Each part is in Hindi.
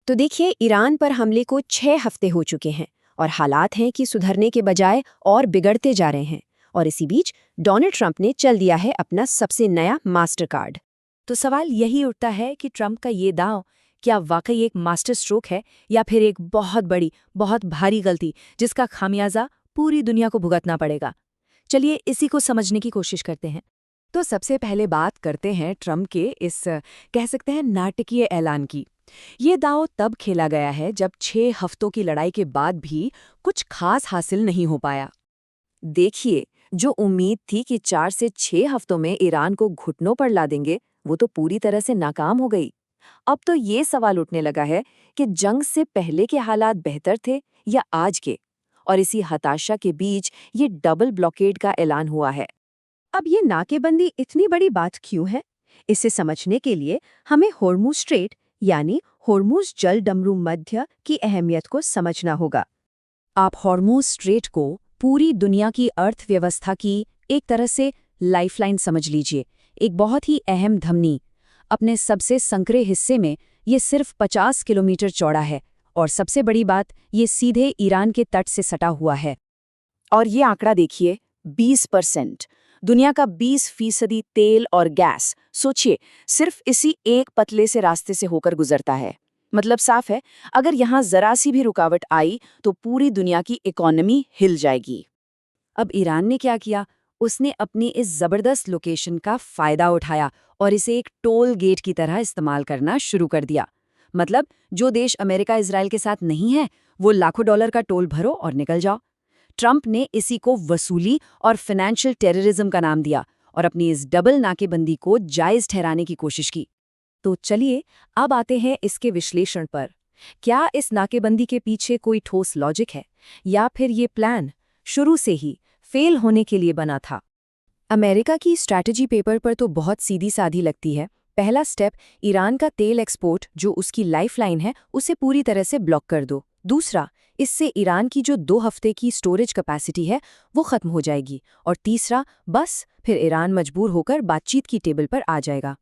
तो देखिए, ईरान पर हमले को 6 हफ्ते हो चुके हैं और हालात हैं कि सुधरने के बजाय और बिगड़ते जा रहे हैं। और इसी बीच डोनाल्ड ट्रंप ने चल दिया है अपना सबसे नया मास्टर कार्ड। तो सवाल यही उठता है कि ट्रंप का ये दांव क्या वाकई एक मास्टर स्ट्रोक है या फिर एक बहुत बड़ी, बहुत भारी गलती जिसका खामियाजा पूरी दुनिया को भुगतना पड़ेगा। चलिए इसी को समझने की कोशिश करते हैं। तो सबसे पहले बात करते हैं ट्रंप के इस कह सकते हैं नाटकीय ऐलान की। ये दांव तब खेला गया है जब 6 हफ्तों की लड़ाई के बाद भी कुछ खास हासिल नहीं हो पाया। देखिए, जो उम्मीद थी कि 4 से 6 हफ्तों में ईरान को घुटनों पर ला देंगे, वो तो पूरी तरह से नाकाम हो गई। अब तो ये सवाल उठने लगा है कि जंग से पहले के हालात बेहतर थे या आज के, और इसी हताशा के बीच ये डबल ब्लॉकेड का ऐलान हुआ है। अब ये नाकेबंदी इतनी बड़ी बात क्यों है? इसे समझने के लिए हमें होर्मुज स्ट्रेट यानी होर्मुज जल डमरू मध्य की अहमियत को समझना होगा। आप हॉर्मुज स्ट्रेट को पूरी दुनिया की अर्थव्यवस्था की एक तरह से लाइफलाइन समझ लीजिए, एक बहुत ही अहम धमनी। अपने सबसे संकरे हिस्से में ये सिर्फ 50 किलोमीटर चौड़ा है और सबसे बड़ी बात, ये सीधे ईरान के तट से सटा हुआ है। और ये आंकड़ा देखिए, 20%। दुनिया का 20% तेल और गैस, सोचिए, सिर्फ इसी एक पतले से रास्ते से होकर गुजरता है। मतलब साफ है, अगर यहाँ जरा सी भी रुकावट आई तो पूरी दुनिया की इकोनॉमी हिल जाएगी। अब ईरान ने क्या किया? उसने अपनी इस जबरदस्त लोकेशन का फायदा उठाया और इसे एक टोल गेट की तरह इस्तेमाल करना शुरू कर दिया। मतलब जो देश अमेरिका इजराइल के साथ नहीं है, वो लाखों डॉलर का टोल भरो और निकल जाओ। ट्रंप ने इसी को वसूली और फाइनेंशियल टेररिज्म का नाम दिया और अपनी इस डबल नाकेबंदी को जायज ठहराने की कोशिश की। तो चलिए अब आते हैं इसके विश्लेषण पर। क्या इस नाकेबंदी के पीछे कोई ठोस लॉजिक है या फिर ये प्लान शुरू से ही फेल होने के लिए बना था? अमेरिका की स्ट्रैटेजी पेपर पर तो बहुत सीधी साधी लगती है। पहला स्टेप, ईरान का तेल एक्सपोर्ट जो उसकी लाइफलाइन है उसे पूरी तरह से ब्लॉक कर दो। दूसरा, इससे ईरान की जो 2 हफ्ते की स्टोरेज कैपेसिटी है वो खत्म हो जाएगी। और तीसरा, बस फिर ईरान मजबूर होकर बातचीत की टेबल पर आ जाएगा।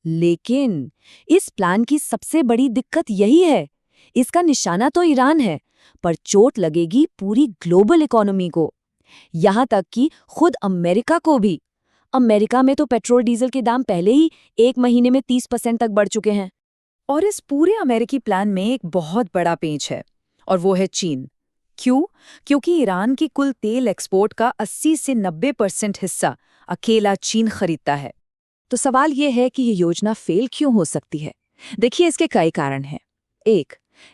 लेकिन इस प्लान की सबसे बड़ी दिक्कत यही है, इसका निशाना तो ईरान है, पर चोट लगेगी पूरी ग्लोबल इकोनॉमी को, यहाँ तक कि खुद अमेरिका को भी। अमेरिका में तो पेट्रोल डीजल के दाम पहले ही 1 महीने में 30% तक बढ़ चुके हैं। और इस पूरे अमेरिकी प्लान में एक बहुत बड़ा पेंच है, और वो है चीन। क्यों? क्योंकि ईरान की कुल तेल एक्सपोर्ट का 80 से 90% हिस्सा अकेला चीन खरीदता है। तो सवाल ये है कि ये योजना फेल क्यों हो सकती है? देखिए, इसके कई कारण हैं। 1,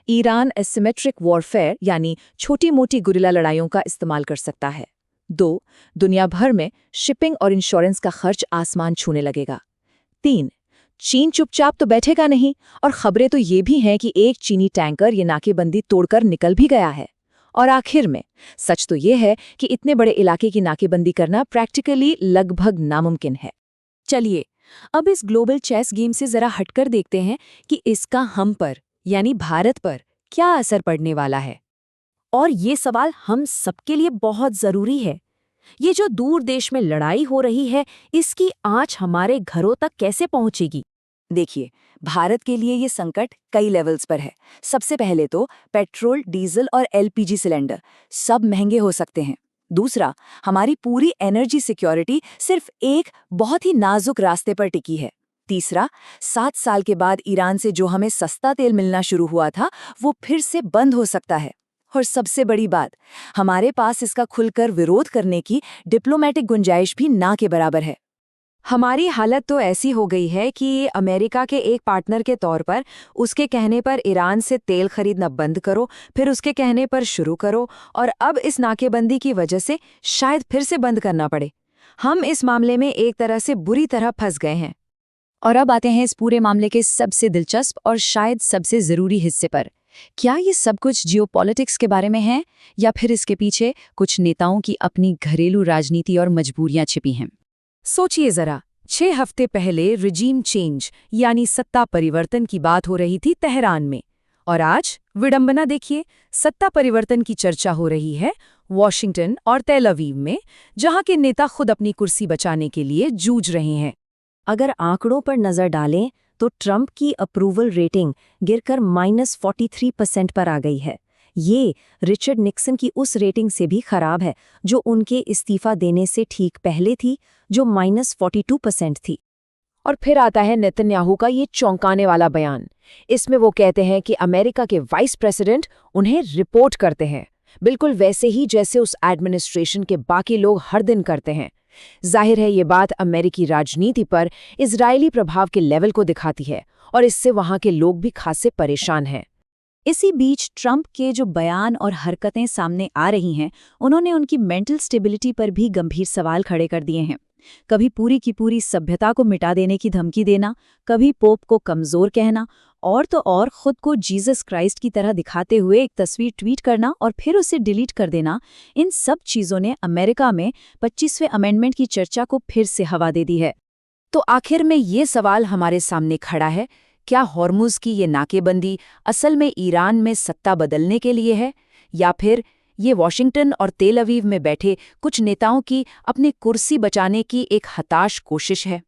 ईरान एसिमेट्रिक वॉरफेयर यानी छोटी-मोटी गुरिल्ला लड़ाइयों का इस्तेमाल कर सकता है। 2, दुनिया भर में शिपिंग और इंश्योरेंस का खर्च आसमान छूने लगेगा। 3, चीन चुपचाप तो बैठेगा नहीं, और खबरें तो ये भी हैं कि एक चीनी टैंकर ये नाकेबंदी तोड़कर निकल भी गया है। और आखिर में सच तो ये है कि इतने बड़े इलाके की नाकेबंदी करना प्रैक्टिकली लगभग नामुमकिन है। चलिए अब इस ग्लोबल चेस गेम से जरा हटकर देखते हैं कि इसका हम पर यानी भारत पर क्या असर पड़ने वाला है। और ये सवाल हम सबके लिए बहुत जरूरी है। ये जो दूर देश में लड़ाई हो रही है, इसकी आंच हमारे घरों तक कैसे पहुंचेगी? देखिए, भारत के लिए ये संकट कई लेवल्स पर है। सबसे पहले तो पेट्रोल, डीजल और एलपीजी सिलेंडर सब महंगे हो सकते हैं। दूसरा, हमारी पूरी एनर्जी सिक्योरिटी सिर्फ एक बहुत ही नाजुक रास्ते पर टिकी है। तीसरा, 7 साल के बाद ईरान से जो हमें सस्ता तेल मिलना शुरू हुआ था, वो फिर से बंद हो सकता है। और सबसे बड़ी बात, हमारे पास इसका खुलकर विरोध करने की डिप्लोमेटिक गुंजाइश भी ना के बराबर है। हमारी हालत तो ऐसी हो गई है कि अमेरिका के एक पार्टनर के तौर पर उसके कहने पर ईरान से तेल खरीदना बंद करो, फिर उसके कहने पर शुरू करो, और अब इस नाकेबंदी की वजह से शायद फिर से बंद करना पड़े। हम इस मामले में एक तरह से बुरी तरह फंस गए हैं। और अब आते हैं इस पूरे मामले के सबसे दिलचस्प और शायद सबसे ज़रूरी हिस्से पर। क्या ये सब कुछ जियोपॉलिटिक्स के बारे में है या फिर इसके पीछे कुछ नेताओं की अपनी घरेलू राजनीति और मजबूरियां छिपी हैं? सोचिए जरा, 6 हफ्ते पहले रिजीम चेंज यानी सत्ता परिवर्तन की बात हो रही थी तेहरान में, और आज विडंबना देखिए, सत्ता परिवर्तन की चर्चा हो रही है वॉशिंगटन और तेल अवीव में, जहां के नेता खुद अपनी कुर्सी बचाने के लिए जूझ रहे हैं। अगर आंकड़ों पर नजर डालें तो ट्रंप की अप्रूवल रेटिंग गिरकर -43% पर आ गई है। ये रिचर्ड निक्सन की उस रेटिंग से भी खराब है जो उनके इस्तीफा देने से ठीक पहले थी, जो -42% थी। और फिर आता है नेतन्याहू का ये चौंकाने वाला बयान। इसमें वो कहते हैं कि अमेरिका के वाइस प्रेसिडेंट उन्हें रिपोर्ट करते हैं, बिल्कुल वैसे ही जैसे उस एडमिनिस्ट्रेशन के बाकी लोग हर दिन करते हैं। जाहिर है ये बात अमेरिकी राजनीति पर इजरायली प्रभाव के लेवल को दिखाती है और इससे वहां के लोग भी खासे परेशान हैं। इसी बीच ट्रंप के जो बयान और हरकतें सामने आ रही हैं, उन्होंने उनकी मेंटल स्टेबिलिटी पर भी गंभीर सवाल खड़े कर दिए हैं। कभी पूरी की पूरी सभ्यता को मिटा देने की धमकी देना, कभी पोप को कमजोर कहना, और तो और खुद को जीसस क्राइस्ट की तरह दिखाते हुए एक तस्वीर ट्वीट करना और फिर उसे डिलीट कर देना। इन सब चीजों ने अमेरिका में 25वें अमेंडमेंट की चर्चा को फिर से हवा दे दी है। तो आखिर में ये सवाल हमारे सामने खड़ा है, क्या हॉर्मुज़ की ये नाकेबंदी असल में ईरान में सत्ता बदलने के लिए है, या फिर ये वॉशिंगटन और तेल अवीव में बैठे कुछ नेताओं की अपनी कुर्सी बचाने की एक हताश कोशिश है?